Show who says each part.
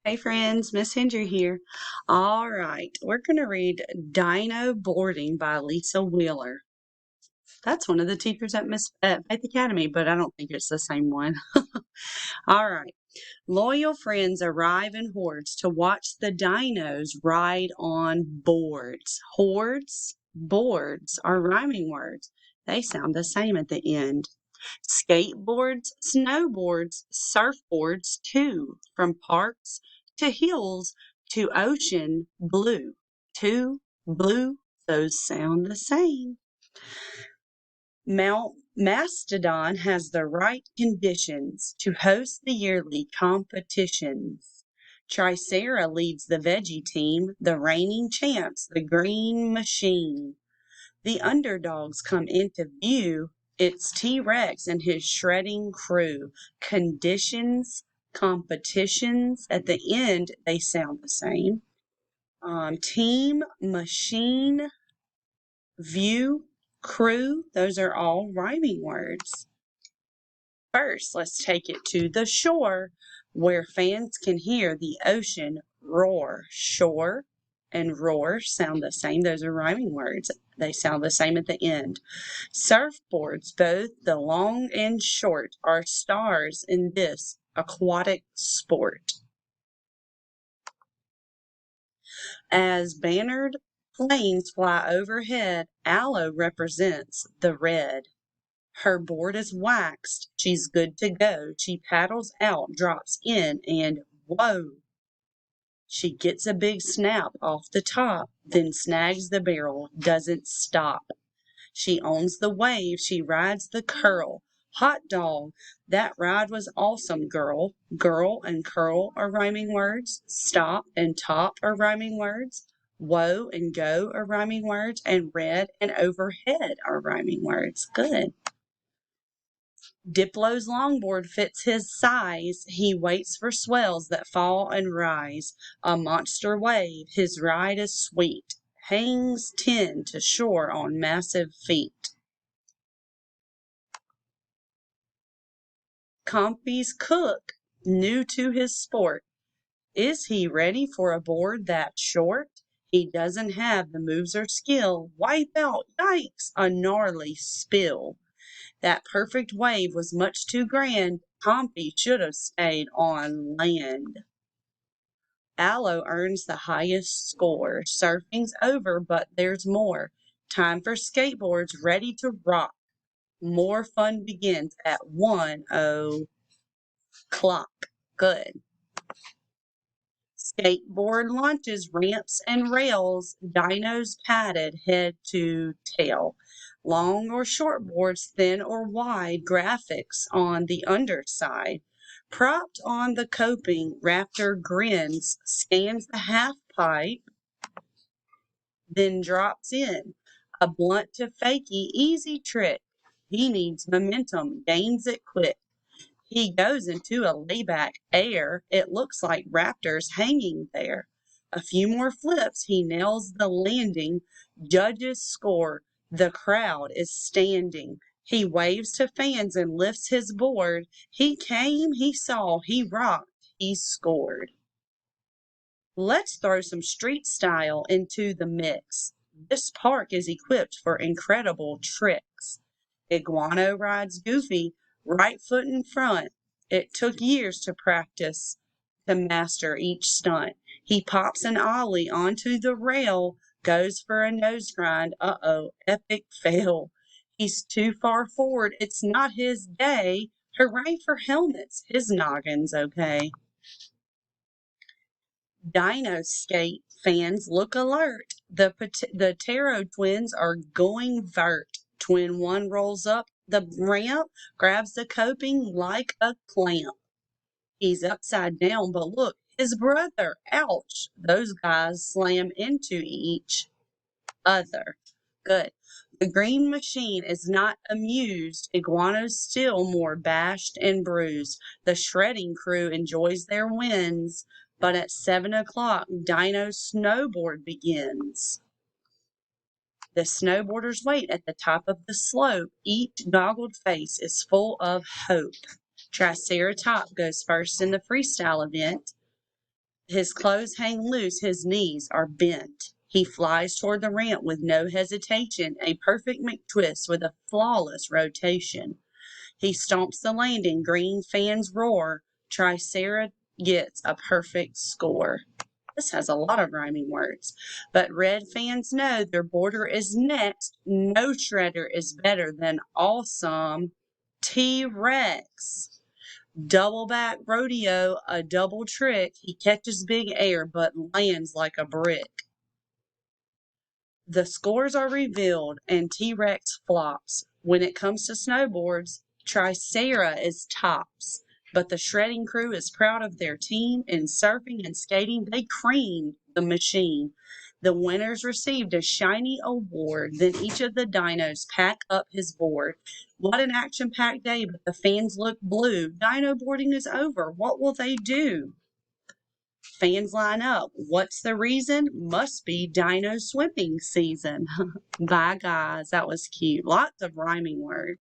Speaker 1: Hey friends, Miss Hendry here. All right, we're going to read Dino-Boarding by Lisa Wheeler. That's one of the teachers at Miss Faith Academy, but I don't think it's the same one. All right. Loyal friends arrive in hordes to watch the dinos ride on boards. Hordes, boards are rhyming words. They sound the same at the end. Skateboards, snowboards, surfboards too, from parks to hills to ocean blue. Two, blue, those sound the same. Mount Mastodon has the right conditions to host the yearly competitions. Tricera leads the veggie team, the reigning champs, the green machine. The underdogs come into view. It's T-Rex and his shredding crew. Conditions, competitions, at the end, they sound the same. Team, machine, view, crew, those are all rhyming words. First, let's take it to the shore where fans can hear the ocean roar. Shore and roar sound the same. Those are rhyming words. They sound the same at the end. Surfboards, both the long and short, are stars in this aquatic sport. As bannered planes fly overhead, Aloe represents the red. Her board is waxed. She's good to go. She paddles out, drops in, and whoa! She gets a big snap off the top, then snags the barrel, doesn't stop. She owns the wave. She rides the curl. Hot dog. That ride was awesome, girl. Girl and curl are rhyming words. Stop and top are rhyming words. Whoa and go are rhyming words. And red and overhead are rhyming words. Good. Diplo's longboard fits his size. He waits for swells that fall and rise. A monster wave. His ride is sweet. Hangs 10 to shore on massive feet. Compy's cook, new to his sport. Is he ready for a board that short? He doesn't have the moves or skill. Wipe out, yikes, a gnarly spill. That perfect wave was much too grand. Compy should have stayed on land. Aloe earns the highest score. Surfing's over, but there's more. Time for skateboards ready to rock. More fun begins at 1:00. Good. Skateboard launches, ramps, and rails. Dinos padded head to tail. Long or short boards, thin or wide, graphics on the underside. Propped on the coping, Raptor grins, scans the half pipe, then drops in. A blunt to fakie, easy trick. He needs momentum, gains it quick. He goes into a layback air. It looks like Raptor's hanging there. A few more flips. He nails the landing. Judges score. The crowd is standing. He waves to fans and lifts his board. He came, he saw, he rocked, he scored. Let's throw some street style into the mix. This park is equipped for incredible tricks. Iguano rides Goofy, right foot in front. It took years to practice to master each stunt. He pops an ollie onto the rail, goes for a nose grind. Uh-oh, epic fail. He's too far forward. It's not his day. Hooray for helmets. His noggin's okay. Dino skate fans look alert. The Taro twins are going vert. Twin one rolls up the ramp, grabs the coping like a clamp. He's upside down, but look, his brother. Ouch. Those guys slam into each other. Good. The green machine is not amused. Iguana's still more bashed and bruised. The shredding crew enjoys their wins, but at 7:00, Dino's snowboard begins. The snowboarders wait at the top of the slope. Each goggled face is full of hope. Triceratops goes first in the freestyle event. His clothes hang loose, his knees are bent. He flies toward the ramp with no hesitation, a perfect McTwist with a flawless rotation. He stomps the landing, green fans roar. Tricera gets a perfect score. This has a lot of rhyming words. But red fans know their border is next. No shredder is better than awesome T-Rex. Double back rodeo, a double trick. He catches big air but lands like a brick. The scores are revealed and T-Rex flops. When it comes to snowboards, Tricera is tops. But the shredding crew is proud of their team. In surfing and skating, they creamed the machine. The winners received a shiny award. Then each of the dinos pack up his board. What an action-packed day, but the fans look blue. Dino boarding is over. What will they do? Fans line up. What's the reason? Must be dino swimming season. Bye, guys. That was cute. Lots of rhyming words.